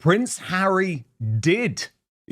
Prince Harry did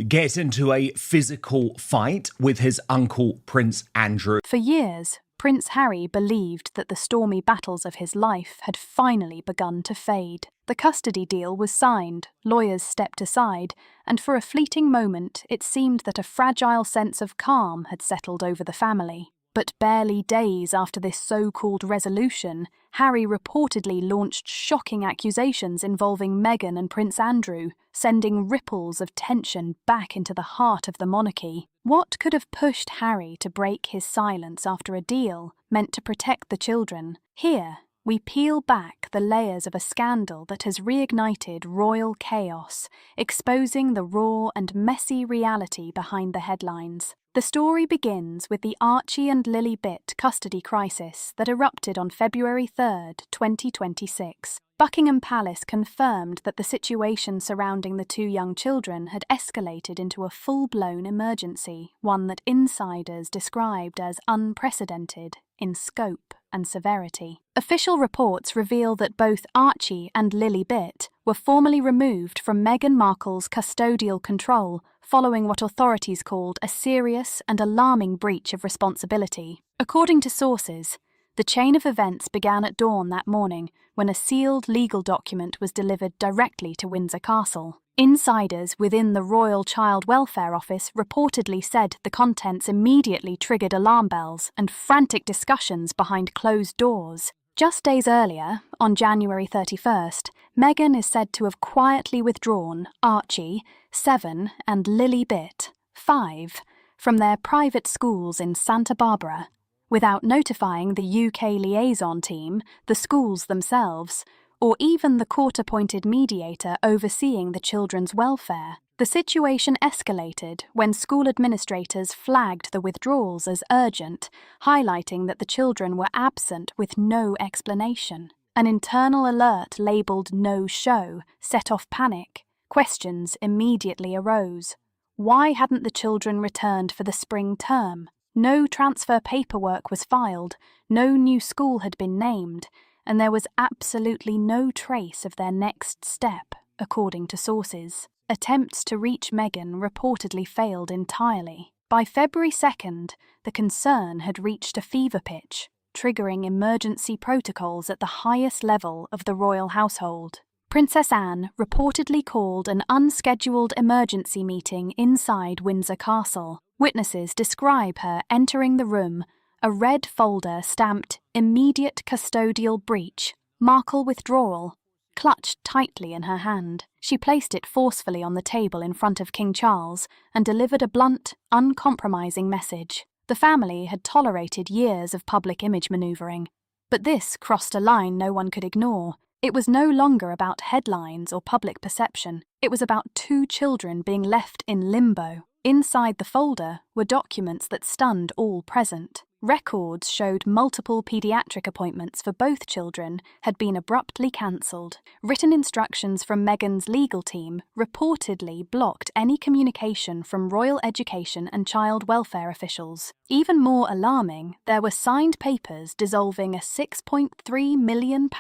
get into a physical fight with his uncle, Prince Andrew. For years, Prince Harry believed that the stormy battles of his life had finally begun to fade. The custody deal was signed, lawyers stepped aside, and for a fleeting moment it seemed that a fragile sense of calm had settled over the family. But barely days after this so-called resolution, Harry reportedly launched shocking accusations involving Meghan and Prince Andrew, sending ripples of tension back into the heart of the monarchy. What could have pushed Harry to break his silence after a deal meant to protect the children? Here, we peel back the layers of a scandal that has reignited royal chaos, exposing the raw and messy reality behind the headlines. The story begins with the Archie and Lily Bitt custody crisis that erupted on February 3, 2026. Buckingham Palace confirmed that the situation surrounding the two young children had escalated into a full-blown emergency, one that insiders described as unprecedented in scope and severity. Official reports reveal that both Archie and Lily Bitt were formally removed from Meghan Markle's custodial control following what authorities called a serious and alarming breach of responsibility. According to sources, the chain of events began at dawn that morning when a sealed legal document was delivered directly to Windsor Castle. Insiders within the Royal Child Welfare Office reportedly said the contents immediately triggered alarm bells and frantic discussions behind closed doors. Just days earlier, on January 31st, Meghan is said to have quietly withdrawn Archie, 7, and Lily Bitt, 5, from their private schools in Santa Barbara, without notifying the UK liaison team, the schools themselves, or even the court-appointed mediator overseeing the children's welfare. The situation escalated when school administrators flagged the withdrawals as urgent, highlighting that the children were absent with no explanation. An internal alert labelled "No Show" set off panic. Questions immediately arose. Why hadn't the children returned for the spring term? No transfer paperwork was filed, no new school had been named, and there was absolutely no trace of their next step, according to sources. Attempts to reach Meghan reportedly failed entirely. By February 2nd, the concern had reached a fever pitch, triggering emergency protocols at the highest level of the royal household. Princess Anne reportedly called an unscheduled emergency meeting inside Windsor Castle. Witnesses describe her entering the room, a red folder stamped "Immediate Custodial Breach, Markle Withdrawal," clutched tightly in her hand. She placed it forcefully on the table in front of King Charles and delivered a blunt, uncompromising message. The family had tolerated years of public image manoeuvring, but this crossed a line no one could ignore. It was no longer about headlines or public perception. It was about two children being left in limbo. Inside the folder were documents that stunned all present. Records showed multiple paediatric appointments for both children had been abruptly cancelled. Written instructions from Meghan's legal team reportedly blocked any communication from royal education and child welfare officials. Even more alarming, there were signed papers dissolving a £6.3 million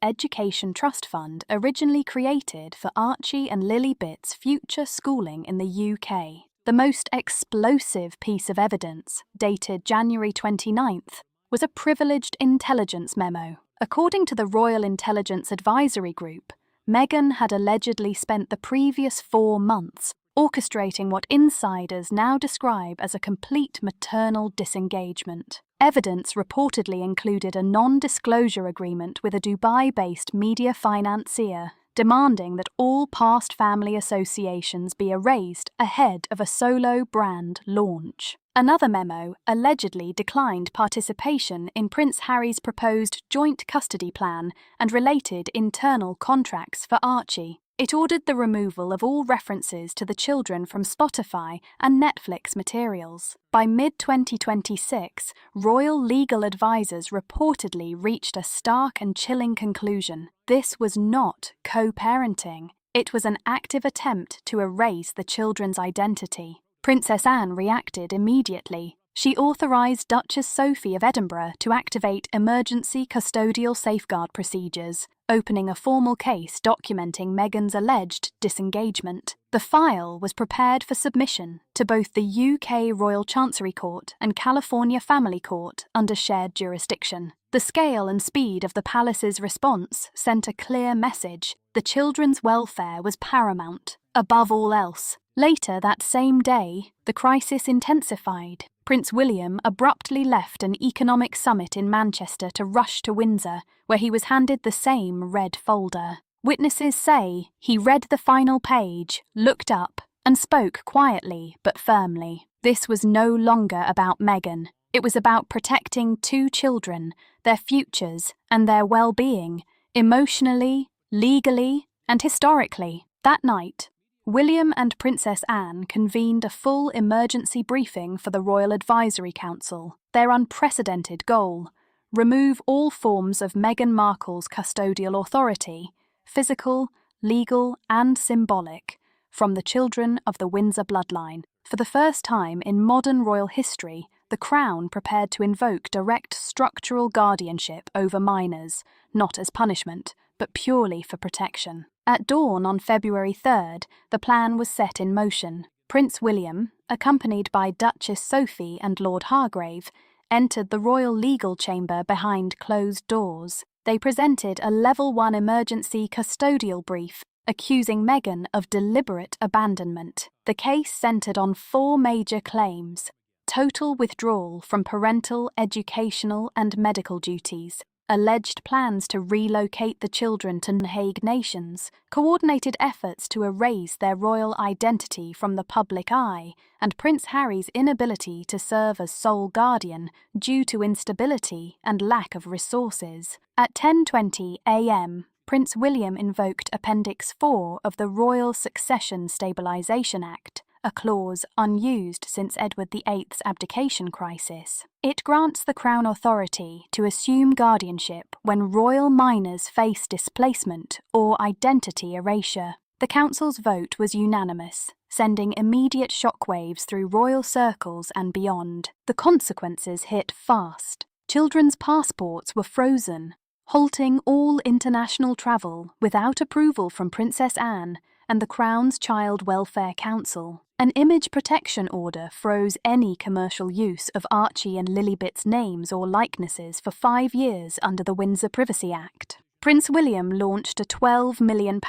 education trust fund originally created for Archie and Lily Bitt's future schooling in the UK. The most explosive piece of evidence, dated January 29th, was a privileged intelligence memo. According to the Royal Intelligence Advisory Group, Meghan had allegedly spent the previous 4 months orchestrating what insiders now describe as a complete maternal disengagement. Evidence reportedly included a non-disclosure agreement with a Dubai-based media financier, demanding that all past family associations be erased ahead of a solo brand launch. Another memo allegedly declined participation in Prince Harry's proposed joint custody plan and related internal contracts for Archie. It ordered the removal of all references to the children from Spotify and Netflix materials. By mid-2026, royal legal advisors reportedly reached a stark and chilling conclusion. This was not co-parenting. It was an active attempt to erase the children's identity. Princess Anne reacted immediately. She authorised Duchess Sophie of Edinburgh to activate emergency custodial safeguard procedures, opening a formal case documenting Meghan's alleged disengagement. The file was prepared for submission to both the UK Royal Chancery Court and California Family Court under shared jurisdiction. The scale and speed of the palace's response sent a clear message: the children's welfare was paramount, above all else. Later that same day, the crisis intensified. Prince William abruptly left an economic summit in Manchester to rush to Windsor, where he was handed the same red folder. Witnesses say he read the final page, looked up, and spoke quietly but firmly. This was no longer about Meghan. It was about protecting two children, their futures and their well-being, emotionally, legally, and historically. That night, William and Princess Anne convened a full emergency briefing for the Royal Advisory Council. Their unprecedented goal: remove all forms of Meghan Markle's custodial authority, physical, legal, and symbolic, from the children of the Windsor bloodline. For the first time in modern royal history, the Crown prepared to invoke direct structural guardianship over minors, not as punishment, but purely for protection. At dawn on February 3rd, the plan was set in motion. Prince William, accompanied by Duchess Sophie and Lord Hargrave, entered the royal legal chamber behind closed doors. They presented a Level 1 emergency custodial brief, accusing Meghan of deliberate abandonment. The case centred on 4 major claims: total withdrawal from parental, educational and medical duties, alleged plans to relocate the children to Hague nations, coordinated efforts to erase their royal identity from the public eye, and Prince Harry's inability to serve as sole guardian due to instability and lack of resources. At 10:20 a.m., Prince William invoked Appendix 4 of the Royal Succession Stabilisation Act, a clause unused since Edward VIII's abdication crisis. It grants the Crown authority to assume guardianship when royal minors face displacement or identity erasure. The Council's vote was unanimous, sending immediate shockwaves through royal circles and beyond. The consequences hit fast. Children's passports were frozen, halting all international travel without approval from Princess Anne and the Crown's Child Welfare Council. An image protection order froze any commercial use of Archie and Lilibet's names or likenesses for 5 years under the Windsor Privacy Act. Prince William launched a £12 million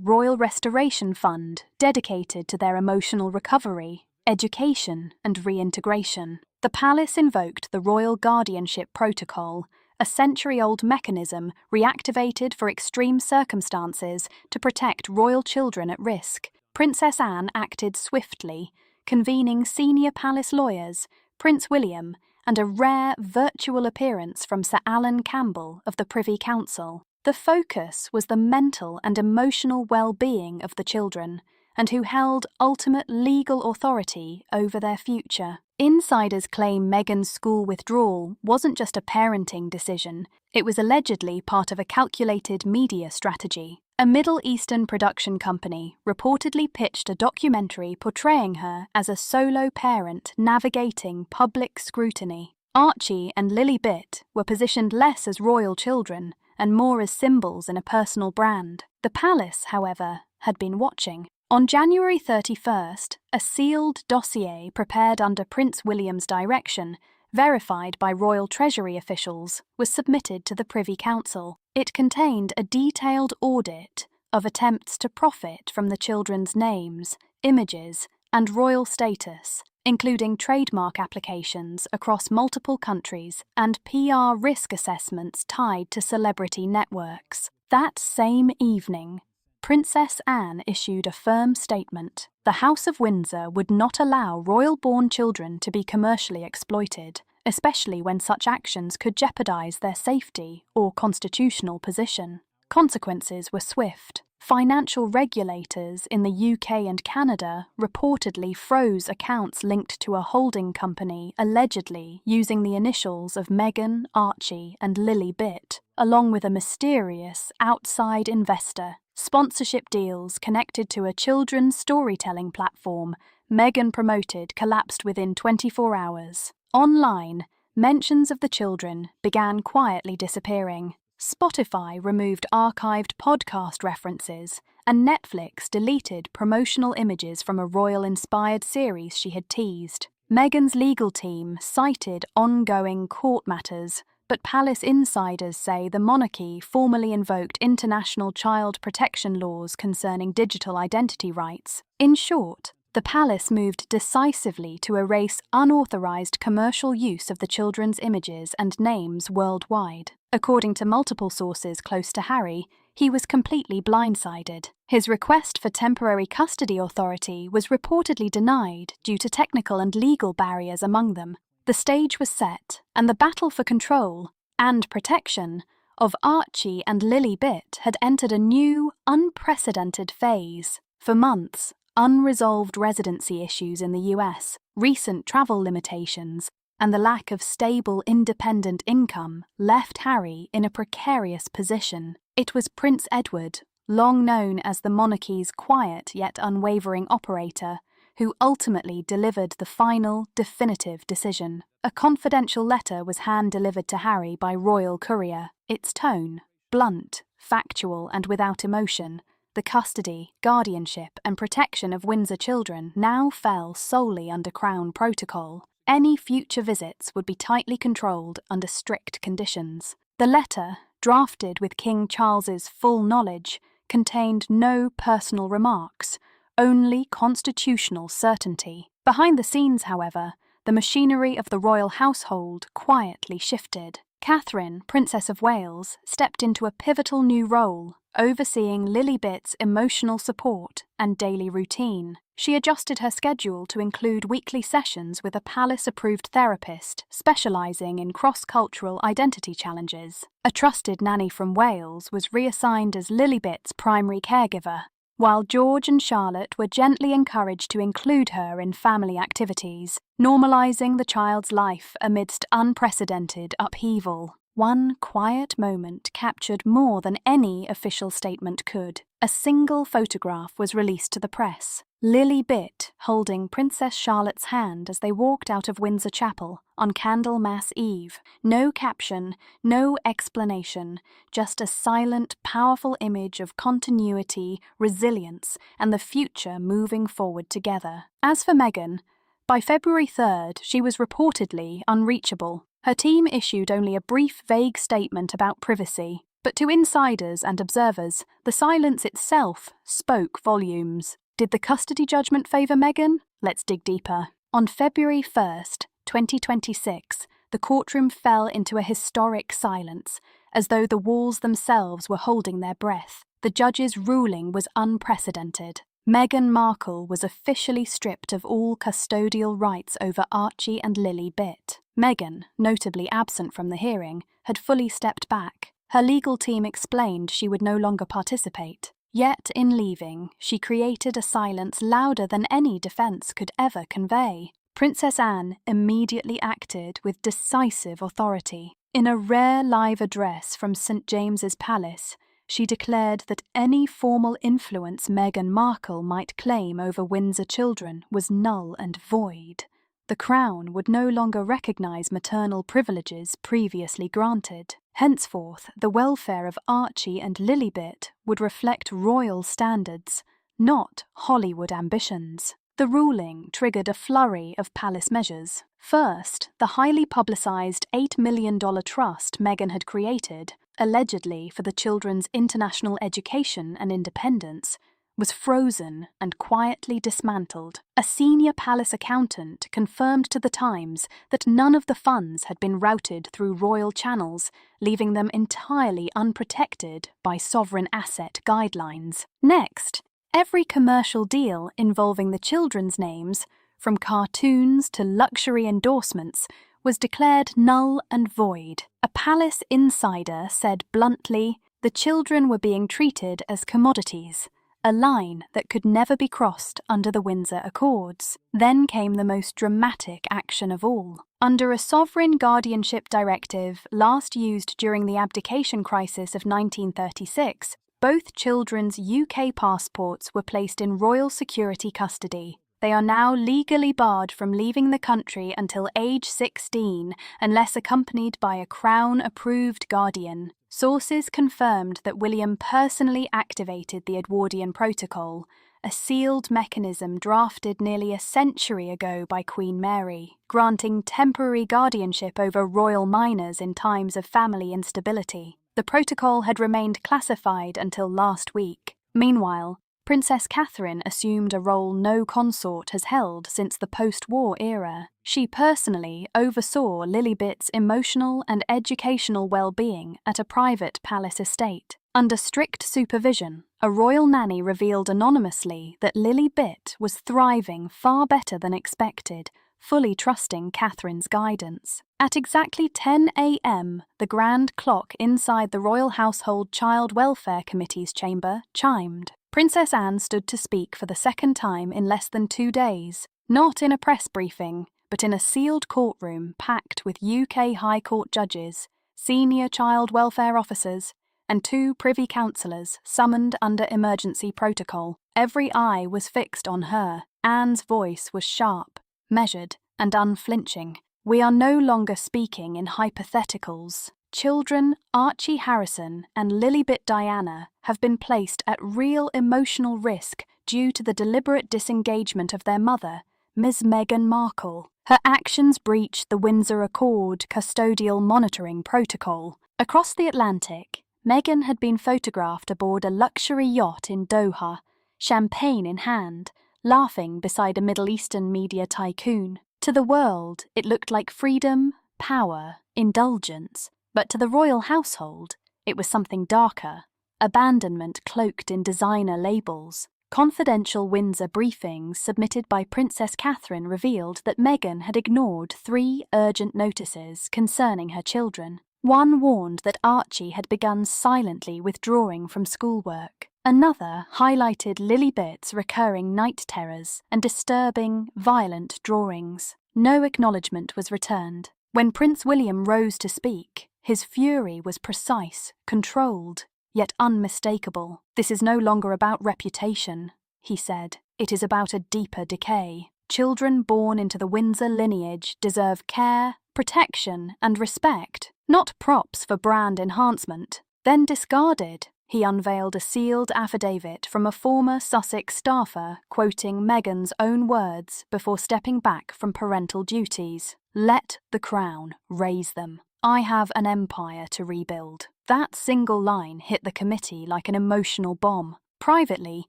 Royal Restoration Fund dedicated to their emotional recovery, education and reintegration. The palace invoked the Royal Guardianship Protocol, a century-old mechanism reactivated for extreme circumstances to protect royal children at risk. Princess Anne acted swiftly, convening senior palace lawyers, Prince William, and a rare virtual appearance from Sir Alan Campbell of the Privy Council. The focus was the mental and emotional well-being of the children, and who held ultimate legal authority over their future. Insiders claim Meghan's school withdrawal wasn't just a parenting decision, it was allegedly part of a calculated media strategy. A Middle Eastern production company reportedly pitched a documentary portraying her as a solo parent navigating public scrutiny. Archie and Lilibet were positioned less as royal children and more as symbols in a personal brand. The palace, however, had been watching. On January 31st, a sealed dossier prepared under Prince William's direction, verified by Royal Treasury officials, was submitted to the Privy Council. It contained a detailed audit of attempts to profit from the children's names, images, and royal status, including trademark applications across multiple countries and PR risk assessments tied to celebrity networks. That same evening, Princess Anne issued a firm statement. The House of Windsor would not allow royal-born children to be commercially exploited, especially when such actions could jeopardise their safety or constitutional position. Consequences were swift. Financial regulators in the UK and Canada reportedly froze accounts linked to a holding company allegedly using the initials of Meghan, Archie, and Lilibet, along with a mysterious outside investor. Sponsorship deals connected to a children's storytelling platform Meghan promoted collapsed within 24 hours. Online, mentions of the children began quietly disappearing. Spotify removed archived podcast references, and Netflix deleted promotional images from a royal-inspired series she had teased. Meghan's legal team cited ongoing court matters, but palace insiders say the monarchy formally invoked international child protection laws concerning digital identity rights. In short, the palace moved decisively to erase unauthorized commercial use of the children's images and names worldwide. According to multiple sources close to Harry, he was completely blindsided. His request for temporary custody authority was reportedly denied due to technical and legal barriers among them. The stage was set, and the battle for control and protection of Archie and Lily Bitt had entered a new, unprecedented phase. For months, unresolved residency issues in the US, recent travel limitations, and the lack of stable, independent income left Harry in a precarious position. It was Prince Edward, long known as the monarchy's quiet yet unwavering operator, who ultimately delivered the final, definitive decision. A confidential letter was hand-delivered to Harry by royal courier. Its tone, blunt, factual, and without emotion, the custody, guardianship, and protection of Windsor children now fell solely under Crown protocol. Any future visits would be tightly controlled under strict conditions. The letter, drafted with King Charles's full knowledge, contained no personal remarks, only constitutional certainty. Behind the scenes, however, the machinery of the royal household quietly shifted. Catherine, Princess of Wales, stepped into a pivotal new role, overseeing Lily Bitt's emotional support and daily routine. She adjusted her schedule to include weekly sessions with a palace-approved therapist specialising in cross-cultural identity challenges. A trusted nanny from Wales was reassigned as Lily Bitt's primary caregiver, while George and Charlotte were gently encouraged to include her in family activities, normalising the child's life amidst unprecedented upheaval. One quiet moment captured more than any official statement could. A single photograph was released to the press. Lily Bitt holding Princess Charlotte's hand as they walked out of Windsor Chapel on Candlemas Eve. No caption, no explanation, just a silent, powerful image of continuity, resilience, and the future moving forward together. As for Meghan, by February 3rd, she was reportedly unreachable. Her team issued only a brief, vague statement about privacy, but to insiders and observers, the silence itself spoke volumes. Did the custody judgment favour Meghan? Let's dig deeper. On February 1st, 2026, the courtroom fell into a historic silence, as though the walls themselves were holding their breath. The judge's ruling was unprecedented. Meghan Markle was officially stripped of all custodial rights over Archie and Lily Bitt. Meghan, notably absent from the hearing, had fully stepped back. Her legal team explained she would no longer participate. Yet, in leaving, she created a silence louder than any defence could ever convey. Princess Anne immediately acted with decisive authority. In a rare live address from St James's Palace, she declared that any formal influence Meghan Markle might claim over Windsor children was null and void. The Crown would no longer recognise maternal privileges previously granted. Henceforth, the welfare of Archie and Lily Bitt would reflect royal standards, not Hollywood ambitions. The ruling triggered a flurry of palace measures. First, the highly publicised $8 million trust Meghan had created, allegedly for the children's international education and independence, was frozen and quietly dismantled. A senior palace accountant confirmed to The Times that none of the funds had been routed through royal channels, leaving them entirely unprotected by sovereign asset guidelines. Next, every commercial deal involving the children's names, from cartoons to luxury endorsements, was declared null and void. A palace insider said bluntly, the children were being treated as commodities, a line that could never be crossed under the Windsor Accords. Then came the most dramatic action of all. Under a sovereign guardianship directive last used during the abdication crisis of 1936, both children's UK passports were placed in royal security custody. They are now legally barred from leaving the country until age 16 unless accompanied by a Crown-approved guardian. Sources confirmed that William personally activated the Edwardian Protocol, a sealed mechanism drafted nearly a century ago by Queen Mary, granting temporary guardianship over royal minors in times of family instability. The protocol had remained classified until last week. Meanwhile, Princess Catherine assumed a role no consort has held since the post-war era. She personally oversaw Lilibet's emotional and educational well-being at a private palace estate. Under strict supervision, a royal nanny revealed anonymously that Lilibet was thriving far better than expected, fully trusting Catherine's guidance. At exactly 10 a.m., the grand clock inside the Royal Household Child Welfare Committee's chamber chimed. Princess Anne stood to speak for the second time in less than 2 days, not in a press briefing, but in a sealed courtroom packed with UK High Court judges, senior child welfare officers, and 2 Privy Councillors summoned under emergency protocol. Every eye was fixed on her. Anne's voice was sharp, measured, and unflinching. We are no longer speaking in hypotheticals. Children Archie Harrison and Lilibet Diana have been placed at real emotional risk due to the deliberate disengagement of their mother, Ms. Meghan Markle. Her actions breached the Windsor Accord custodial monitoring protocol. Across the Atlantic, Meghan had been photographed aboard a luxury yacht in Doha, champagne in hand, laughing beside a Middle Eastern media tycoon. To the world, it looked like freedom, power, indulgence. But to the royal household, it was something darker, abandonment cloaked in designer labels. Confidential Windsor briefings submitted by Princess Catherine revealed that Meghan had ignored 3 urgent notices concerning her children. One warned that Archie had begun silently withdrawing from schoolwork. Another highlighted Lilibet's recurring night terrors and disturbing, violent drawings. No acknowledgement was returned. When Prince William rose to speak, his fury was precise, controlled, yet unmistakable. "This is no longer about reputation," he said. "It is about a deeper decay. Children born into the Windsor lineage deserve care, protection, and respect, not props for brand enhancement." Then discarded, he unveiled a sealed affidavit from a former Sussex staffer quoting Meghan's own words before stepping back from parental duties. "Let the Crown raise them. I have an empire to rebuild." That single line hit the committee like an emotional bomb. Privately,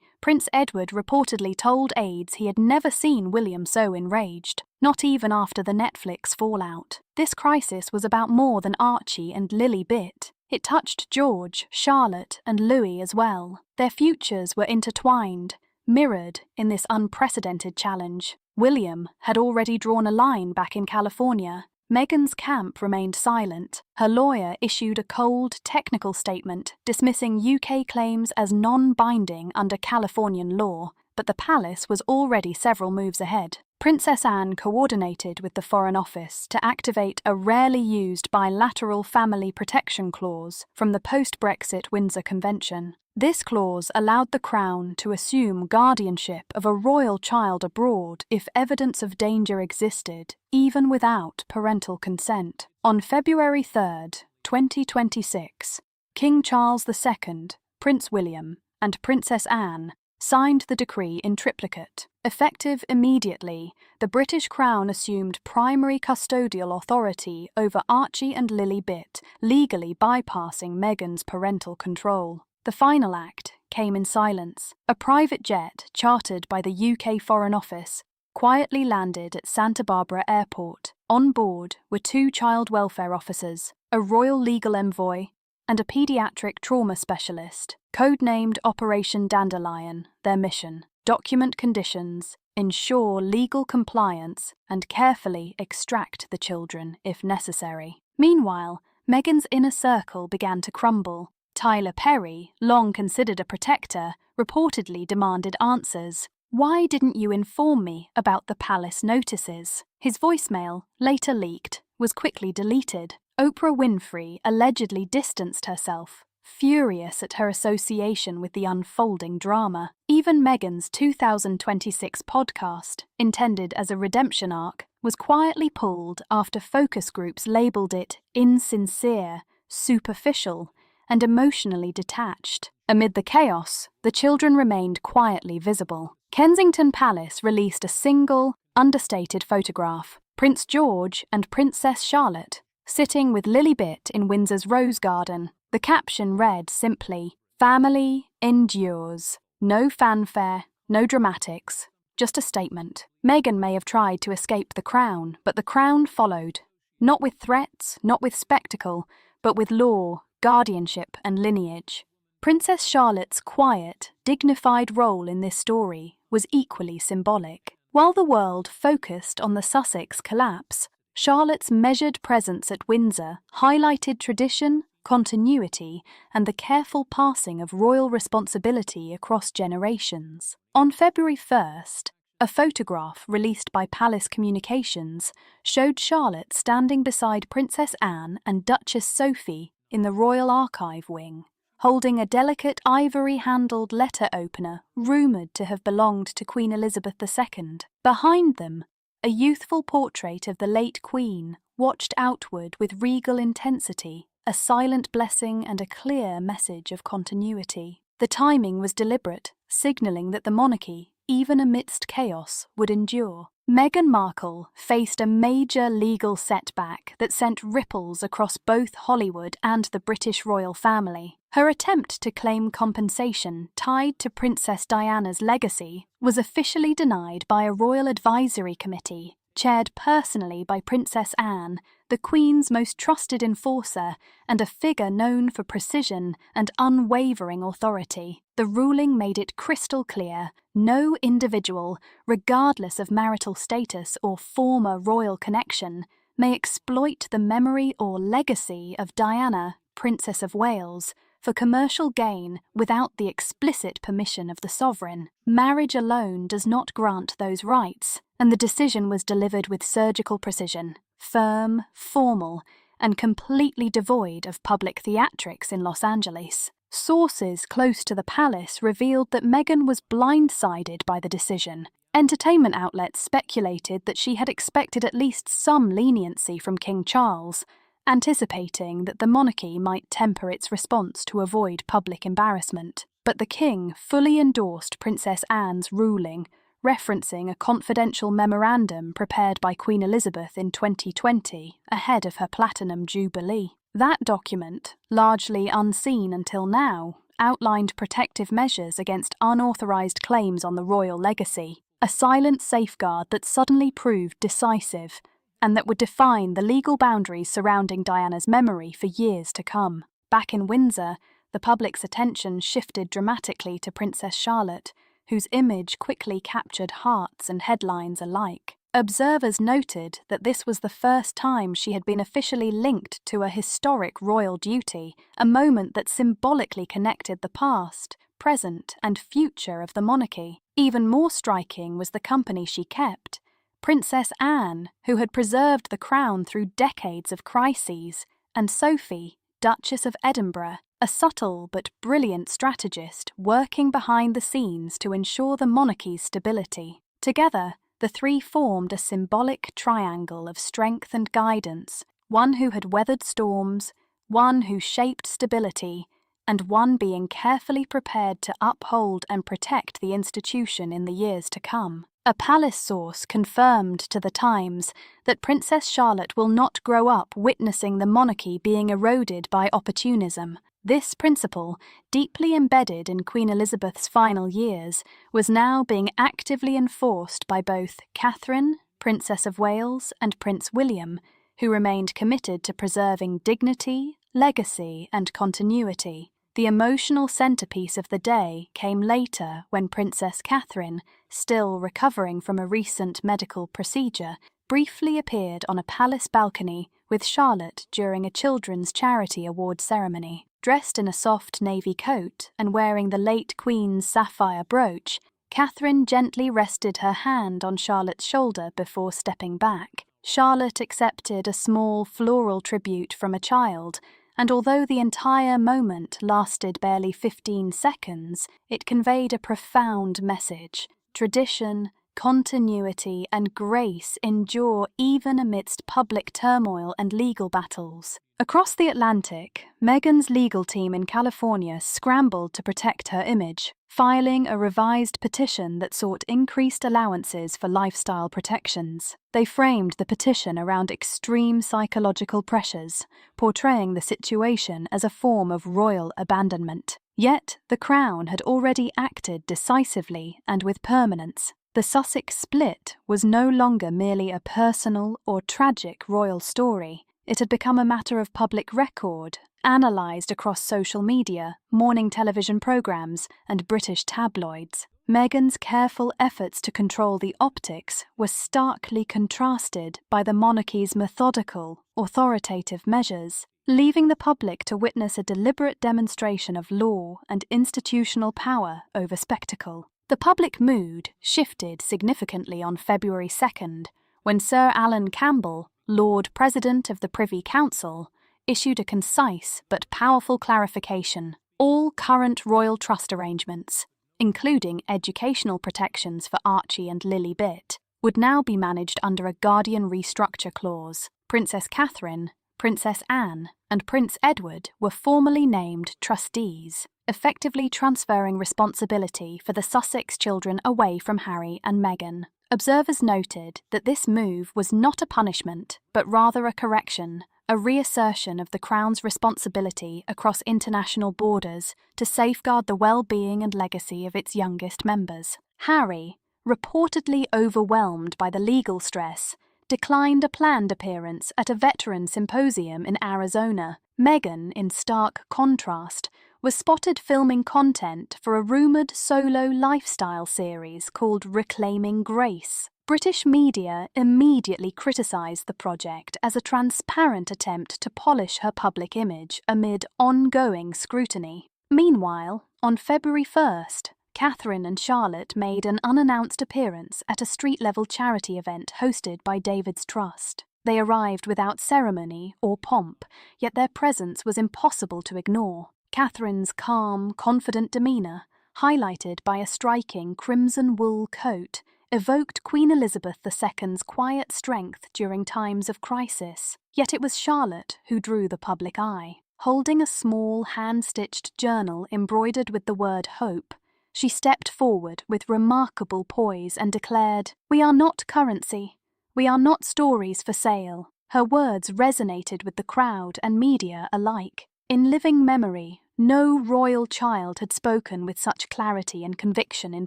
Prince Edward reportedly told aides he had never seen William so enraged, not even after the Netflix fallout. This crisis was about more than Archie and Lilibet. It touched George, Charlotte, and Louis as well. Their futures were intertwined, mirrored in this unprecedented challenge. William had already drawn a line back in California. Meghan's camp remained silent. Her lawyer issued a cold, technical statement dismissing UK claims as non-binding under Californian law, but the palace was already several moves ahead. Princess Anne coordinated with the Foreign Office to activate a rarely used bilateral family protection clause from the post-Brexit Windsor Convention. This clause allowed the Crown to assume guardianship of a royal child abroad if evidence of danger existed, even without parental consent. On February 3, 2026, King Charles II, Prince William, and Princess Anne signed the decree in triplicate. Effective immediately, the British Crown assumed primary custodial authority over Archie and Lilibet, legally bypassing Meghan's parental control. The final act came in silence. A private jet chartered by the UK Foreign Office quietly landed at Santa Barbara Airport. On board were 2 child welfare officers, a royal legal envoy, and a paediatric trauma specialist, codenamed Operation Dandelion. Their mission: document conditions, ensure legal compliance, and carefully extract the children if necessary. Meanwhile, Meghan's inner circle began to crumble. Tyler Perry, long considered a protector, reportedly demanded answers. "Why didn't you inform me about the palace notices?" His voicemail, later leaked, was quickly deleted. Oprah Winfrey allegedly distanced herself, furious at her association with the unfolding drama. Even Meghan's 2026 podcast, intended as a redemption arc, was quietly pulled after focus groups labelled it insincere, superficial, and emotionally detached. Amid the chaos, the children remained quietly visible. Kensington Palace released a single, understated photograph: Prince George and Princess Charlotte, sitting with Lilibet in Windsor's Rose Garden. The caption read simply, "Family endures. No fanfare, no dramatics, just a statement." Meghan may have tried to escape the crown, but the crown followed. Not with threats, not with spectacle, but with law, guardianship, and lineage. Princess Charlotte's quiet, dignified role in this story was equally symbolic. While the world focused on the Sussex collapse, Charlotte's measured presence at Windsor highlighted tradition, continuity, and the careful passing of royal responsibility across generations. On February 1st, a photograph released by Palace Communications showed Charlotte standing beside Princess Anne and Duchess Sophie in the Royal Archive wing, holding a delicate ivory-handled letter opener rumoured to have belonged to Queen Elizabeth II. Behind them, a youthful portrait of the late Queen watched outward with regal intensity, a silent blessing and a clear message of continuity. The timing was deliberate, signalling that the monarchy, even amidst chaos, would endure. Meghan Markle faced a major legal setback that sent ripples across both Hollywood and the British royal family. Her attempt to claim compensation tied to Princess Diana's legacy was officially denied by a royal advisory committee, chaired personally by Princess Anne, the Queen's most trusted enforcer and a figure known for precision and unwavering authority. The ruling made it crystal clear: no individual, regardless of marital status or former royal connection, may exploit the memory or legacy of Diana, Princess of Wales, for commercial gain without the explicit permission of the sovereign. Marriage alone does not grant those rights, and the decision was delivered with surgical precision, firm, formal, and completely devoid of public theatrics in Los Angeles. Sources close to the palace revealed that Meghan was blindsided by the decision. Entertainment outlets speculated that she had expected at least some leniency from King Charles, anticipating that the monarchy might temper its response to avoid public embarrassment. But the king fully endorsed Princess Anne's ruling, referencing a confidential memorandum prepared by Queen Elizabeth in 2020 ahead of her Platinum Jubilee. That document, largely unseen until now, outlined protective measures against unauthorized claims on the royal legacy, a silent safeguard that suddenly proved decisive, and that would define the legal boundaries surrounding Diana's memory for years to come. Back in Windsor, the public's attention shifted dramatically to Princess Charlotte, whose image quickly captured hearts and headlines alike. Observers noted that this was the first time she had been officially linked to a historic royal duty, a moment that symbolically connected the past, present, and future of the monarchy. Even more striking was the company she kept. Princess Anne, who had preserved the crown through decades of crises, and Sophie, Duchess of Edinburgh, a subtle but brilliant strategist working behind the scenes to ensure the monarchy's stability. Together, the three formed a symbolic triangle of strength and guidance, one who had weathered storms, one who shaped stability, and one being carefully prepared to uphold and protect the institution in the years to come. A palace source confirmed to the Times that Princess Charlotte will not grow up witnessing the monarchy being eroded by opportunism. This principle, deeply embedded in Queen Elizabeth's final years, was now being actively enforced by both Catherine, Princess of Wales, and Prince William, who remained committed to preserving dignity, legacy, and continuity. The emotional centerpiece of the day came later when Princess Catherine, still recovering from a recent medical procedure, briefly appeared on a palace balcony with Charlotte during a children's charity award ceremony. Dressed in a soft navy coat and wearing the late Queen's sapphire brooch, Catherine gently rested her hand on Charlotte's shoulder before stepping back. Charlotte accepted a small floral tribute from a child, and although the entire moment lasted barely 15 seconds, it conveyed a profound message. Tradition, continuity, and grace endure even amidst public turmoil and legal battles. Across the Atlantic, Meghan's legal team in California scrambled to protect her image, filing a revised petition that sought increased allowances for lifestyle protections. They framed the petition around extreme psychological pressures, portraying the situation as a form of royal abandonment. Yet, the Crown had already acted decisively and with permanence. The Sussex split was no longer merely a personal or tragic royal story. It had become a matter of public record, analysed across social media, morning television programmes, and British tabloids. Meghan's careful efforts to control the optics were starkly contrasted by the monarchy's methodical, authoritative measures, leaving the public to witness a deliberate demonstration of law and institutional power over spectacle. The public mood shifted significantly on February 2nd, when Sir Alan Campbell, Lord President of the Privy Council, issued a concise but powerful clarification. All current royal trust arrangements, including educational protections for Archie and Lily Bitt, would now be managed under a guardian restructure clause. Princess Catherine, Princess Anne, and Prince Edward were formally named trustees, effectively transferring responsibility for the Sussex children away from Harry and Meghan. Observers noted that this move was not a punishment, but rather a correction, a reassertion of the Crown's responsibility across international borders to safeguard the well-being and legacy of its youngest members. Harry, reportedly overwhelmed by the legal stress, declined a planned appearance at a veteran symposium in Arizona. Meghan, in stark contrast, was spotted filming content for a rumoured solo lifestyle series called Reclaiming Grace. British media immediately criticised the project as a transparent attempt to polish her public image amid ongoing scrutiny. Meanwhile, on February 1st, Catherine and Charlotte made an unannounced appearance at a street-level charity event hosted by David's Trust. They arrived without ceremony or pomp, yet their presence was impossible to ignore. Catherine's calm, confident demeanour, highlighted by a striking crimson wool coat, evoked Queen Elizabeth II's quiet strength during times of crisis. Yet it was Charlotte who drew the public eye. Holding a small, hand-stitched journal embroidered with the word hope, she stepped forward with remarkable poise and declared, "We are not currency. We are not stories for sale." Her words resonated with the crowd and media alike. In living memory, no royal child had spoken with such clarity and conviction in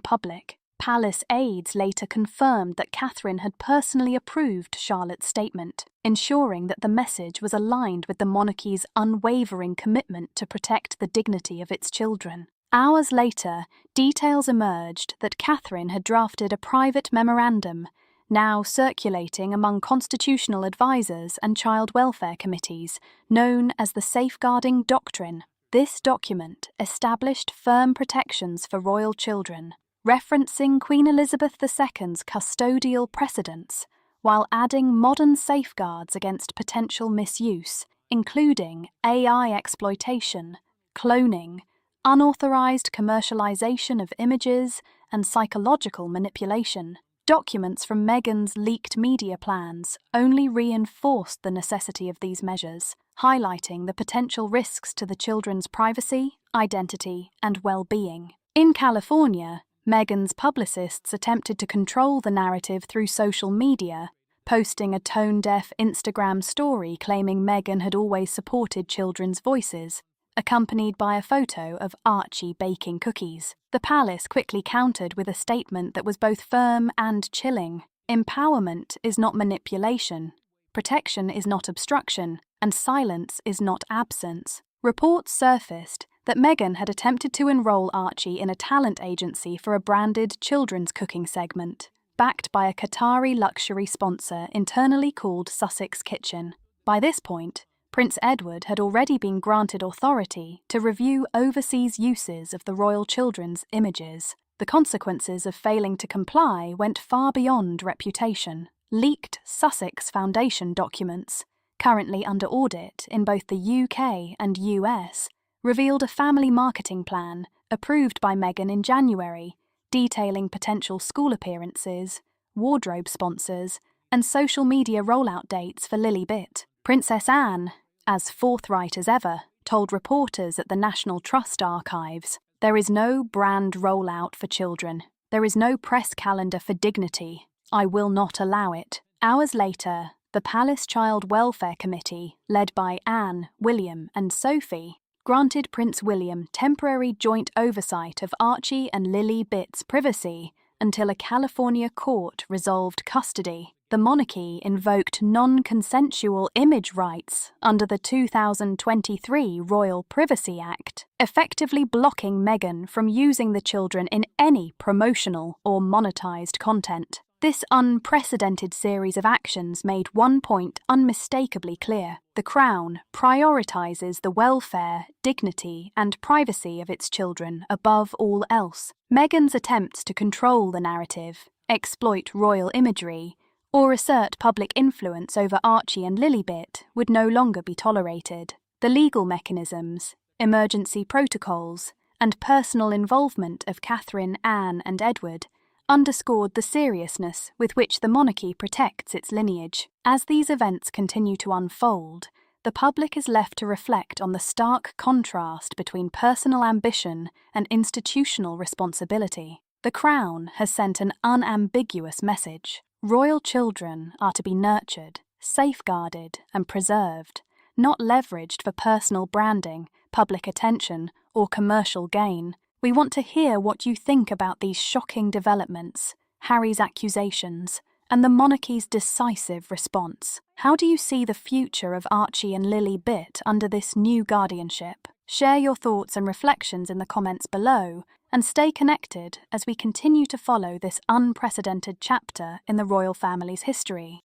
public. Palace aides later confirmed that Catherine had personally approved Charlotte's statement, ensuring that the message was aligned with the monarchy's unwavering commitment to protect the dignity of its children. Hours later, details emerged that Catherine had drafted a private memorandum, now circulating among constitutional advisers and child welfare committees, known as the Safeguarding Doctrine. This document established firm protections for royal children, referencing Queen Elizabeth II's custodial precedents, while adding modern safeguards against potential misuse, including AI exploitation, cloning, unauthorized commercialization of images, and psychological manipulation. Documents from Meghan's leaked media plans only reinforced the necessity of these measures, highlighting the potential risks to the children's privacy, identity, and well-being. In California, Meghan's publicists attempted to control the narrative through social media, posting a tone-deaf Instagram story claiming Meghan had always supported children's voices, accompanied by a photo of Archie baking cookies. The palace quickly countered with a statement that was both firm and chilling. Empowerment is not manipulation, protection is not obstruction, and silence is not absence. Reports surfaced that Meghan had attempted to enroll Archie in a talent agency for a branded children's cooking segment, backed by a Qatari luxury sponsor internally called Sussex Kitchen. By this point, Prince Edward had already been granted authority to review overseas uses of the royal children's images. The consequences of failing to comply went far beyond reputation. Leaked Sussex Foundation documents, currently under audit in both the UK and US, revealed a family marketing plan approved by Meghan in January, detailing potential school appearances, wardrobe sponsors, and social media rollout dates for Lilibit. Princess Anne, as forthright as ever, told reporters at the National Trust Archives, "There is no brand rollout for children. There is no press calendar for dignity. I will not allow it." Hours later, the Palace Child Welfare Committee, led by Anne, William, and Sophie, granted Prince William temporary joint oversight of Archie and Lilibit's privacy until a California court resolved custody. The monarchy invoked non-consensual image rights under the 2023 Royal Privacy Act, effectively blocking Meghan from using the children in any promotional or monetized content. This unprecedented series of actions made one point unmistakably clear: the Crown prioritizes the welfare, dignity, and privacy of its children above all else. Meghan's attempts to control the narrative, exploit royal imagery, or assert public influence over Archie and Lilibit would no longer be tolerated. The legal mechanisms, emergency protocols, and personal involvement of Catherine, Anne, and Edward underscored the seriousness with which the monarchy protects its lineage. As these events continue to unfold, the public is left to reflect on the stark contrast between personal ambition and institutional responsibility. The Crown has sent an unambiguous message. Royal children are to be nurtured, safeguarded, and preserved, not leveraged for personal branding, public attention, or commercial gain. We want to hear what you think about these shocking developments, Harry's accusations, and the monarchy's decisive response. How do you see the future of Archie and Lilibit under this new guardianship? Share your thoughts and reflections in the comments below, and stay connected as we continue to follow this unprecedented chapter in the royal family's history.